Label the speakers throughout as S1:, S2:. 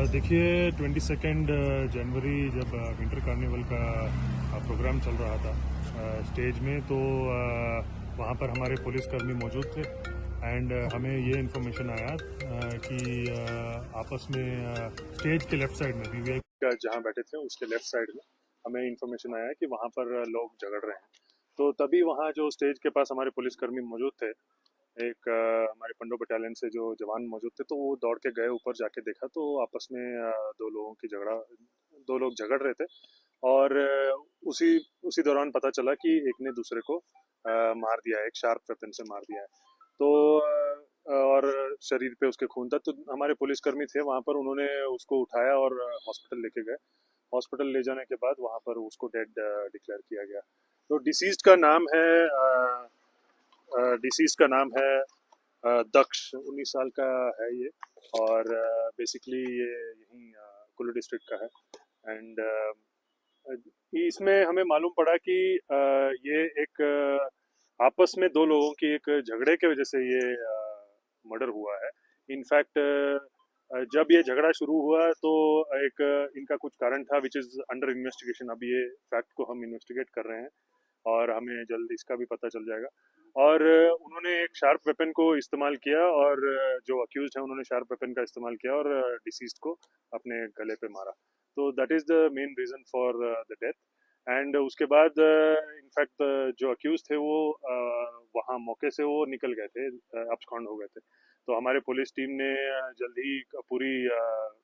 S1: देखिए 22 जनवरी जब winter carnival का प्रोग्राम चल रहा था स्टेज में, तो वहाँ पर हमारे पुलिसकर्मी मौजूद थे एंड हमें ये इन्फॉर्मेशन आया कि आपस में स्टेज के लेफ़्ट साइड में विवेक जहाँ बैठे थे उसके लेफ़्ट साइड में हमें इन्फॉर्मेशन आया कि वहाँ पर लोग झगड़ रहे हैं। तो तभी वहाँ जो स्टेज के पास हमारे पुलिसकर्मी मौजूद थे, एक हमारे पंडो बटालियन से जो जवान मौजूद थे, तो वो दौड़ के गए ऊपर, जाके देखा तो आपस में दो लोग झगड़ रहे थे। और उसी उसी दौरान पता चला कि एक ने दूसरे को मार दिया है, एक शार्प वेपन से मार दिया है। तो और शरीर पे उसके खून था, तो हमारे पुलिसकर्मी थे वहां पर, उन्होंने उसको उठाया और हॉस्पिटल लेके गए। हॉस्पिटल ले जाने के बाद वहां पर उसको डेड डिक्लेयर किया गया। तो डिसीज का नाम है दक्ष, 19 साल का है ये। और बेसिकली ये यहीं कुल्लू डिस्ट्रिक्ट का है। एंड इसमें हमें मालूम पड़ा कि ये एक आपस में दो लोगों की एक झगड़े के वजह से ये मर्डर हुआ है। इनफैक्ट जब ये झगड़ा शुरू हुआ तो एक इनका कुछ कारण था विच इज़ अंडर इन्वेस्टिगेशन। अभी ये फैक्ट को हम इन्वेस्टिगेट कर रहे हैं और हमें जल्द इसका भी पता चल जाएगा। और उन्होंने एक शार्प वेपन को इस्तेमाल किया और जो अक्यूज है उन्होंने शार्प वेपन का इस्तेमाल किया और डिसीज्ड को अपने गले पे मारा। तो that is the main reason for the death. And उसके बाद इनफैक्ट जो अक्यूज थे वो वहाँ मौके से वो निकल गए थे, अब्सकॉन्ड हो गए थे। तो हमारे पुलिस टीम ने जल्द ही पूरी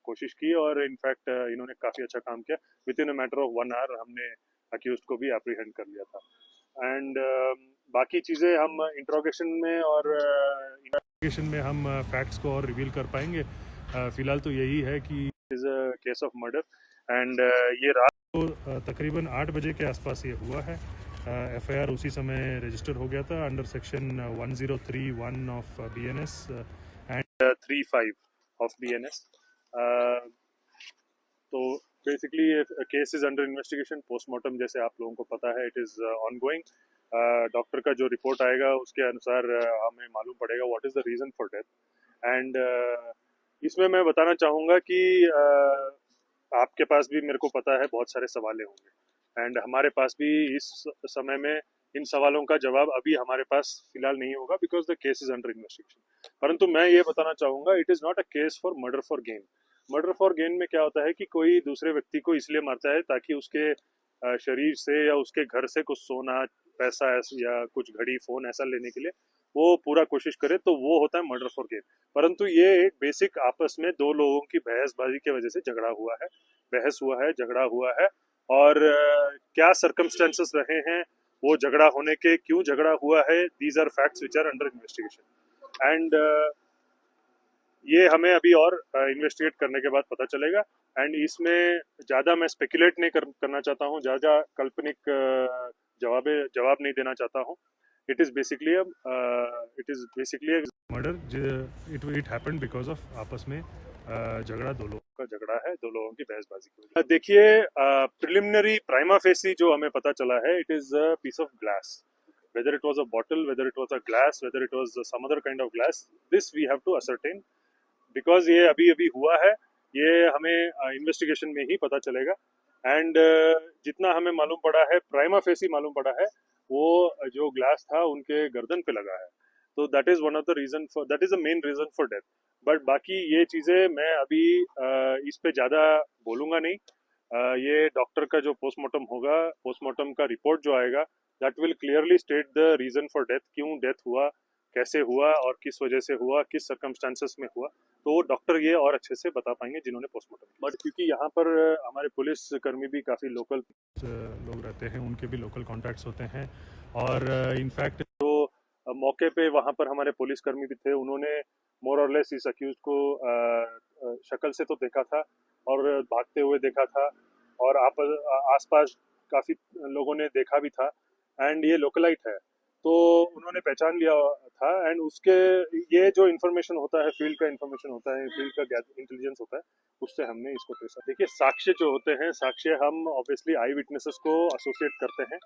S1: कोशिश की और इनफैक्ट इन्होंने काफ़ी अच्छा काम किया। Within a matter of 1 hour हमने अक्यूज को भी एप्रीहेंड कर लिया था। एंड बाकी चीज़ें हम इंट्रोगेशन में हम फैक्ट्स को और रिवील कर पाएंगे। फिलहाल तो यही है कि is a case of murder. And ये रात को तकरीबन 8 बजे के आसपास ये हुआ है। एफआईआर उसी समय रजिस्टर हो गया था under section 1031 of BNS and 35 of BNS. तो basically case is under investigation. Postmortem जैसे आप लोगों को पता है इट इज़ ऑनगोइंग। डॉक्टर का जो रिपोर्ट आएगा उसके अनुसार हमें मालूम पड़ेगा what is the reason for death. And इसमें मैं बताना चाहूँगा कि आपके पास भी, मेरे को पता है, बहुत सारे सवाल होंगे एंड हमारे पास भी इस समय में इन सवालों का जवाब अभी हमारे पास फिलहाल नहीं होगा because the case is under investigation. परंतु मैं ये बताना चाहूँगा it is not a case for murder for gain. Murder for gain में क्या होता है कि कोई दूसरे व्यक्ति को इसलिए मारता है ताकि उसके शरीर से या उसके घर से कुछ सोना, पैसा या कुछ घड़ी, फोन ऐसा लेने के लिए वो पूरा कोशिश करे, तो वो होता है मर्डर फॉर गेन। परंतु ये एक बेसिक आपस में दो लोगों की बहसबाजी की वजह से झगड़ा हुआ है, बहस हुआ है, झगड़ा हुआ है। और क्या सर्कमस्टेंसेस रहे हैं वो झगड़ा होने के, क्यों झगड़ा हुआ है, these are facts which are under investigation. And ये हमें अभी और इन्वेस्टिगेट करने के बाद पता चलेगा। एंड इसमें ज़्यादा मैं स्पेकुलेट नहीं करना चाहता हूँ, ज़्यादा काल्पनिक जवाब नहीं देना चाहता हूँ। It is basically murder. It happened because of आपस में झगड़ा, दो लोगों का झगड़ा है, दो लोगों की बहसबाजी की वजह से। देखिए प्रिलिमिनरी प्राइमा फेसी जो हमें पता चला है, it is a piece of glass. whether it was a bottle, whether it was a glass, whether it was some other kind of glass, this we have to ascertain because ये अभी अभी हुआ है। ये हमें इन्वेस्टिगेशन में ही पता चलेगा। एंड जितना हमें मालूम पड़ा है, प्राइमा फेसी मालूम पड़ा है, वो जो ग्लास था उनके गर्दन पे लगा है। तो that is one of the reason for, that is the main reason for death. But बाकी ये चीज़ें मैं अभी इस पे ज़्यादा बोलूँगा नहीं। ये डॉक्टर का जो पोस्टमार्टम होगा, पोस्टमार्टम का रिपोर्ट जो आएगा, that will clearly state the reason for death, क्यों डेथ हुआ, कैसे हुआ और किस वजह से हुआ, किस सर्कमस्टांसेस में हुआ। तो वो डॉक्टर ये और अच्छे से बता पाएंगे जिन्होंने पोस्टमार्टम। बट क्योंकि यहाँ पर हमारे पुलिस कर्मी भी काफ़ी लोकल लोग रहते हैं, उनके भी लोकल कॉन्टैक्ट्स होते हैं। और इनफैक्ट जो मौके पे वहाँ पर हमारे पुलिस कर्मी भी थे, उन्होंने मोर और लेस इस अक्यूज को शक्ल से तो देखा था और भागते हुए देखा था, और आप आसपास काफ़ी लोगों ने देखा भी था। एंड ये लोकलाइट है तो उन्होंने पहचान लिया था। एंड उसके, ये जो इन्फॉर्मेशन होता है, फील्ड का इन्फॉर्मेशन होता है, फील्ड का इंटेलिजेंस होता है, उससे हमने इसको ट्रेस। देखिए साक्ष्य जो होते हैं, साक्ष्य हम ऑब्वियसली आई विटनेसेस को एसोसिएट करते हैं।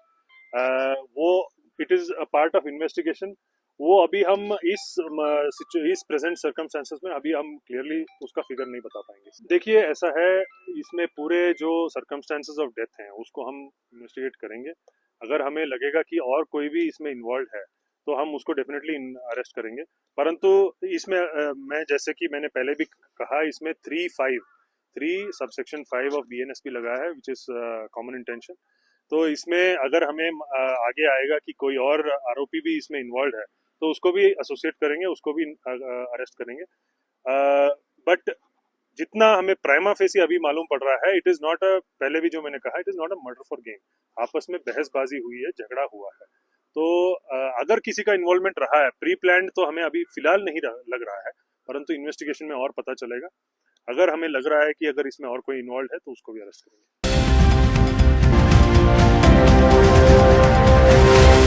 S1: वो it is a part of investigation. वो अभी हम इस प्रेजेंट सर्कमस्टेंसेस में अभी हम क्लियरली उसका फिगर नहीं बता पाएंगे। देखिए ऐसा है, इसमें पूरे जो सर्कमस्टेंसेस ऑफ डेथ हैं उसको हम इन्वेस्टिगेट करेंगे। अगर हमें लगेगा कि और कोई भी इसमें इन्वॉल्व है तो हम उसको डेफिनेटली अरेस्ट करेंगे। परंतु इसमें मैं जैसे कि मैंने पहले भी कहा, इसमें 3 सबसेक्शन 5 ऑफ बीएनएसपी लगा है, विच इज कॉमन इंटेंशन। तो इसमें अगर हमें आगे आएगा कि कोई और आरोपी भी इसमें इन्वॉल्व है तो उसको भी एसोसिएट करेंगे, उसको भी अरेस्ट करेंगे। बट जितना हमें प्राइमा फेसी अभी मालूम पड़ रहा है, इट इज नॉट अ, पहले भी जो मैंने कहा, it is not a murder for game. आपस में बहसबाजी हुई है, झगड़ा हुआ है। तो अगर किसी का इन्वॉल्वमेंट रहा है प्री प्लान, तो हमें अभी फिलहाल नहीं लग रहा है, परंतु इन्वेस्टिगेशन में और पता चलेगा। अगर हमें लग रहा है कि अगर इसमें और कोई इन्वॉल्व है तो उसको भी अरेस्ट करेंगे।